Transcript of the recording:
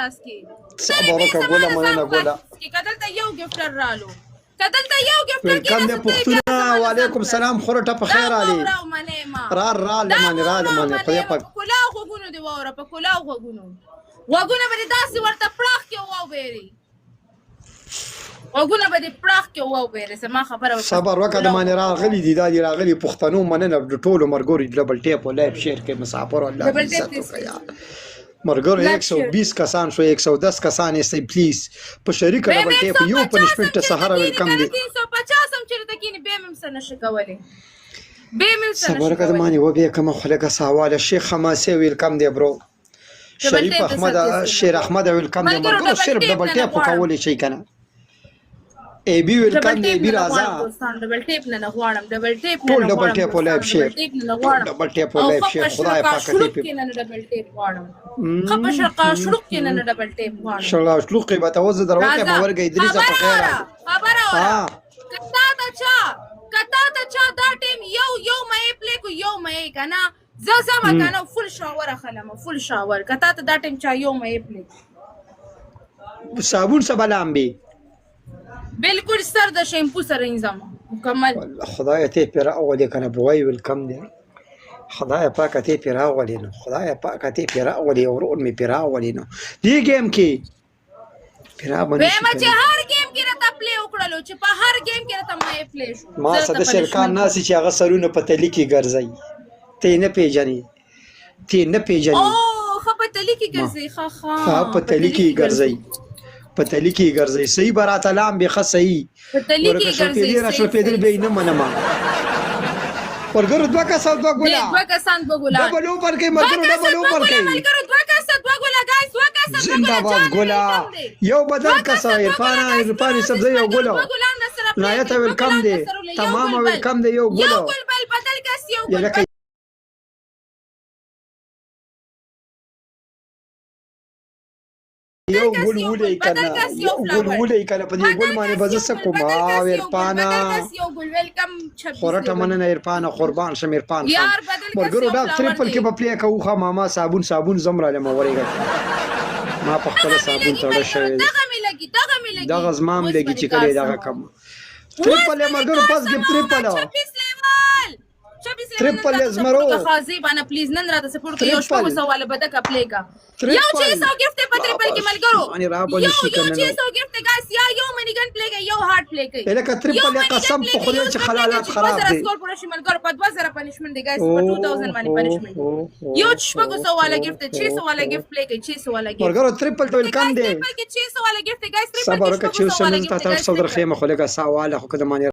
لاس کې صبر وکړه ګوله مننه ګوله کدلته یو ګفټر رالو کدلته یو ګفټر ویلکم دې پښتونه وعلیکم سلام خوره په خیر علي را خدای پاک کلا غوګونو دی وره په کلا غوګونو به داسې ورته پړاخ کې ووبېري غوګونه به دې پړاخ کې ووبېري زما خبره صبر وکړه د مانې راغلي دي دا دي راغلي پښتنو مننه د ټولو مرګوري ډبل ټیپ او لایف شیر کې مسافر الله عزت وکړي مرګور 120 کسان شو 110 کسان یې پلیز په شریک ډبل ټیپ یو پنشمنت سهار ویلکم دي 350 هم چیرته کینی به مم سره نشکولې به مم سره صبر وکړه مانې و به کوم خلک سواله شیخ حماسه ویلکم دی برو شریف احمد شیر احمد ویلکم دی مرګور صرف ډبل ټیپ کولې شي کنه ای بي ویلکم دی بي راځه ډبل ټیپ نه غواړم ډبل ټیپ ټول ډبل ټیپ ولایب شیر ډبل ټیپ ولایب شیر خدای پاک دې په نه ډبل ټیپ غواړم خپ شرقا شلوق کې نه ډبل ټیپ غواړم شلوق شلوق به توزه دروکه مورګه ادریسه په خیر خبره کتا ته چا دا ټیم یو مې پلی کو یو مې کنه زما کنه فل شاور خلم فل شاور کتا ته دا ټیم چا یو مې پلی صابون سبلام بي بالکل سر د شیمپو سره انځم مکمل خدای ته پیر اولې کنه بوای ویلکم دی خدای پاک ته پیر اولې نو خدای پاک ته پیر اولې ورور می پیر اولې نو دی گیم کې پیر باندې چې هر گیم کې راته پلی وکړلو چې په هر گیم کې راته مې پلی شو ما صد شرکان ناس چې هغه سرونه په تلی کې ګرځي ته نه پیژنې او خو په تلی کې ګرځي ها په تلی کې ګرځي پتلی کی ګرځي صحیح برات علام به خصي پتلی کی ګرځي راشو پیدل به نه منما ورګرو دوه کسان دوه ګولا ډبل اوپر کې مرګرو ډبل اوپر کې مرګرو دوه کسان دوه ګولا گایز دوه کسان زنده‌باد ګولا یو بدل کسا عرفان سبزی یو ګولا نایت ویلکم دی تمام ویلکم دی یو ګولا یو ګل بل بدل کس یو ګل یو ګل ولې کنه په دې ګل باندې بزس کوم ورپانا خورټه مننه ورپانا قربان شم ورپان مرګرو دا ټریپل کې په پلی کوه ماما صابون زمرا له موريګه ما په خپل صابون تړه شوی دغه زمام لګی چې کړي دغه کم ټریپل مرګرو پاس کې ټریپل زمرو خازي باندې پلیز نن راته سپورټ یو شپه سواله بده کا پلی کا یو 600 گفت په ټریپل کې ملګرو یو 600 گفت ګاس یو منیګن پلی کا یو هارت پلی کا الکه ټریپل قسم په خدای چې خلالات خراب دي سکور پوره شي ملګرو په 2000 پنیشمنت دی ګاس په 2000 باندې پنیشمنت یو شپه سواله گفت 600 والا گفت پلی کا 600 والا گفت ملګرو ټریپل ټول کم دی ټریپل کې 600 والا گفت ګاس ټریپل صبر وکړه چې وسمن تاسو صدر خیمه خلګه سواله خو کده